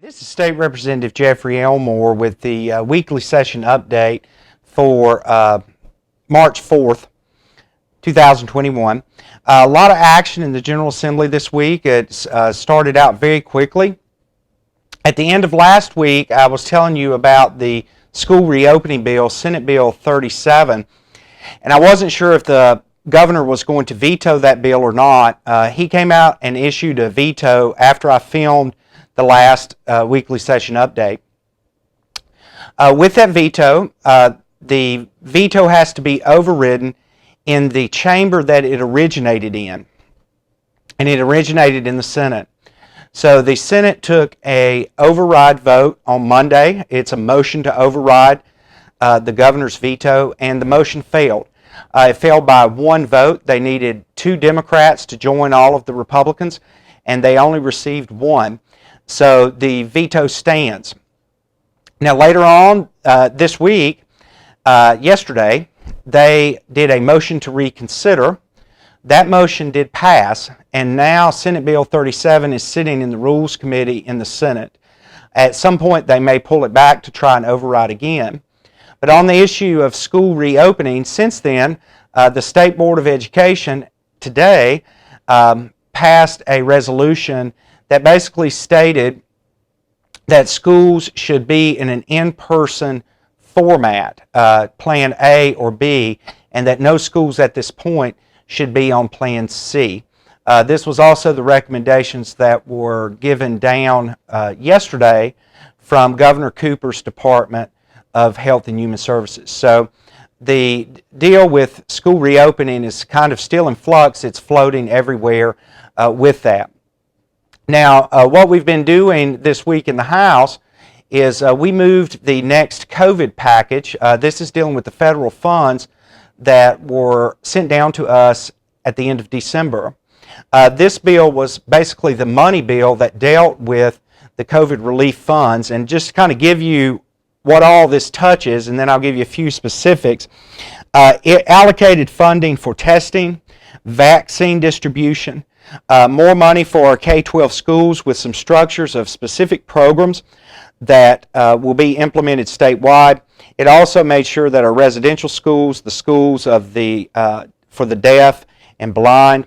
This is State Representative Jeffrey Elmore with the weekly session update for March 4th, 2021. A lot of action in the General Assembly this week. It started out very quickly. At the end of last week, I was telling you about the school reopening bill, Senate Bill 37, and I wasn't sure if the governor was going to veto that bill or not. He came out and issued a veto after I filmed the last weekly session update. With that veto, the veto has to be overridden in the chamber that it originated in, and it originated in the Senate. So the Senate took an override vote on Monday. It's a motion to override the governor's veto, and the motion failed. It failed by one vote. They needed 2 Democrats to join all of the Republicans, and they only received 1. So the veto stands. Now later on this week, yesterday, they did a motion to reconsider. That motion did pass, and now Senate Bill 37 is sitting in the Rules Committee in the Senate. At some point, they may pull it back to try and override again. But on the issue of school reopening, since then, the State Board of Education today passed a resolution that basically stated that schools should be in an in-person format, Plan A or B, and that no schools at this point should be on Plan C. This was also the recommendations that were given down yesterday from Governor Cooper's Department of Health and Human Services. So the deal with school reopening is kind of still in flux. It's floating everywhere with that. Now, what we've been doing this week in the House is we moved the next COVID package. This is dealing with the federal funds that were sent down to us at the end of December. This bill was basically the money bill that dealt with the COVID relief funds. And just to kind of give you what all this touches, and then I'll give you a few specifics. It allocated funding for testing, vaccine distribution, more money for our K-12 schools with some structures of specific programs that will be implemented statewide. It also made sure that our residential schools, the schools of for the deaf and blind,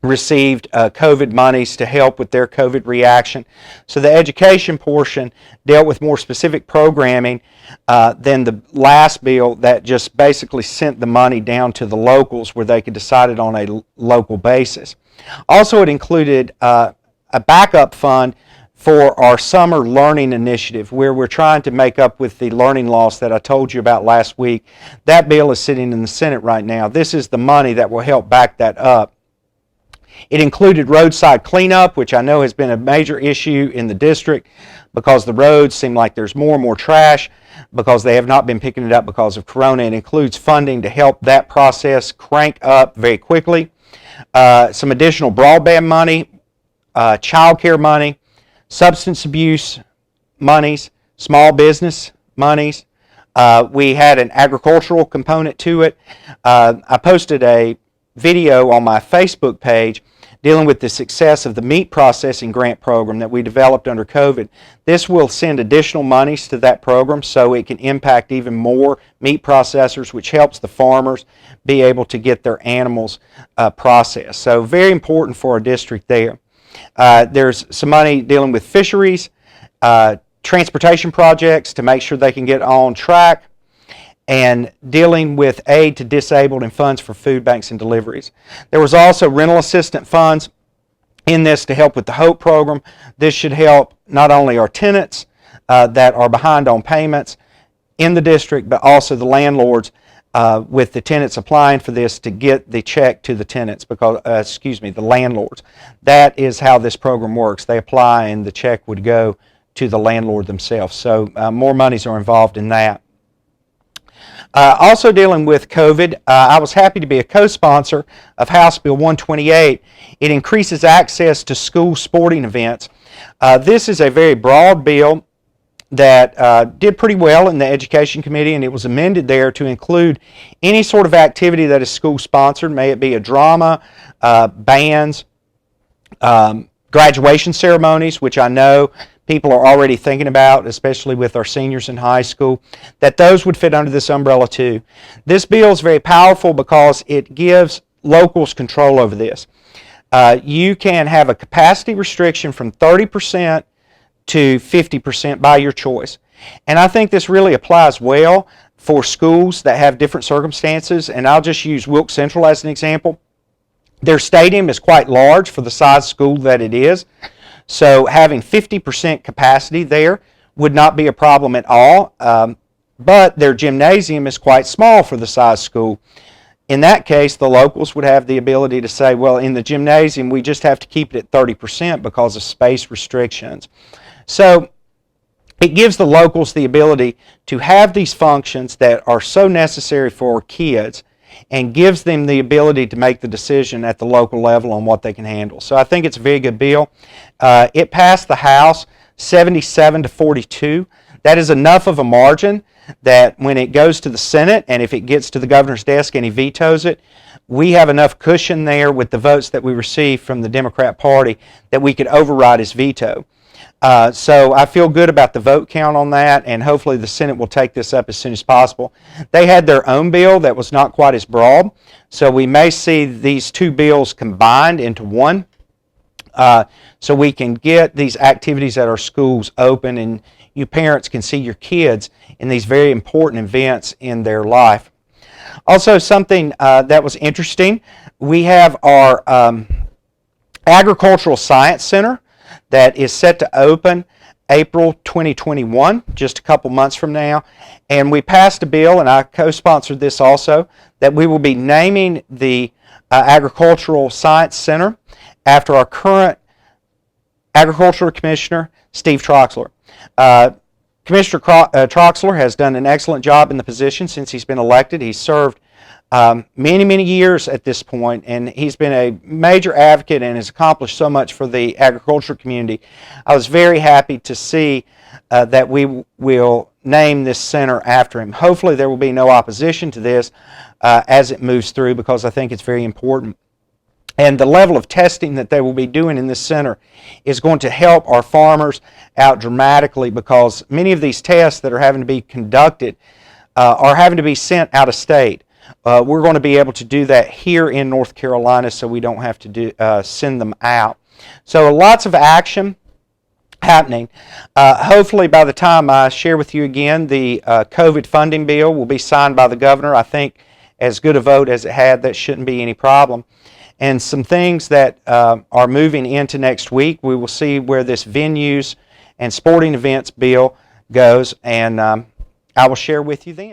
received COVID monies to help with their COVID reaction. So the education portion dealt with more specific programming than the last bill that just basically sent the money down to the locals where they could decide it on a local basis. Also, it included a backup fund for our summer learning initiative, where we're trying to make up with the learning loss that I told you about last week. That bill is sitting in the Senate right now. This is the money that will help back that up. It included roadside cleanup, which I know has been a major issue in the district because the roads seem like there's more and more trash because they have not been picking it up because of Corona. It includes funding to help that process crank up very quickly. Some additional broadband money, child care money, substance abuse monies, small business monies. We had an agricultural component to it. I posted a video on my Facebook page dealing with the success of the meat processing grant program that we developed under COVID. This will send additional monies to that program so it can impact even more meat processors, which helps the farmers be able to get their animals processed. So very important for our district there. There's some money dealing with fisheries, transportation projects to make sure they can get on track, and dealing with aid to disabled and funds for food banks and deliveries. There was also rental assistance funds in this to help with the HOPE program. This should help not only our tenants that are behind on payments in the district, but also the landlords with the tenants applying for this to get the check to the tenants, because, the landlords. That is how this program works. They apply and the check would go to the landlord themselves. So more monies are involved in that. Also dealing with COVID, I was happy to be a co-sponsor of House Bill 128. It increases access to school sporting events. This is a very broad bill that did pretty well in the Education Committee, and it was amended there to include any sort of activity that is school-sponsored, may it be a drama, bands, graduation ceremonies, which I know people are already thinking about, especially with our seniors in high school, that those would fit under this umbrella too. This bill is very powerful because it gives locals control over this. You can have a capacity restriction from 30% to 50% by your choice. And I think this really applies well for schools that have different circumstances, and I'll just use Wilkes Central as an example. Their stadium is quite large for the size school that it is, so having 50% capacity there would not be a problem at all, but their gymnasium is quite small for the size school. In that case, the locals would have the ability to say, well, in the gymnasium, we just have to keep it at 30% because of space restrictions. So it gives the locals the ability to have these functions that are so necessary for kids and gives them the ability to make the decision at the local level on what they can handle. So I think it's a very good bill. It passed the House 77 to 42. That is enough of a margin that when it goes to the Senate and if it gets to the governor's desk and he vetoes it, we have enough cushion there with the votes that we receive from the Democrat Party that we could override his veto. So I feel good about the vote count on that, and hopefully the Senate will take this up as soon as possible. They had their own bill that was not quite as broad, so we may see these two bills combined into one, so we can get these activities at our schools open, and you parents can see your kids in these very important events in their life. Also, something that was interesting, we have our Agricultural Science Center that is set to open April 2021, just a couple months from now. And we passed a bill, and I co-sponsored this also, that we will be naming the Agricultural Science Center after our current Agricultural Commissioner, Steve Troxler. Commissioner Troxler has done an excellent job in the position since he's been elected. He's served many years at this point, and he's been a major advocate and has accomplished so much for the agriculture community. I was very happy to see that we will name this center after him. Hopefully there will be no opposition to this as it moves through, because I think it's very important. And the level of testing that they will be doing in this center is going to help our farmers out dramatically, because many of these tests that are having to be conducted are having to be sent out of state. We're going to be able to do that here in North Carolina, so we don't have to send them out. So lots of action happening. Hopefully by the time I share with you again, the COVID funding bill will be signed by the governor. I think as good a vote as it had, that shouldn't be any problem. And some things that are moving into next week, we will see where this venues and sporting events bill goes, and I will share with you then.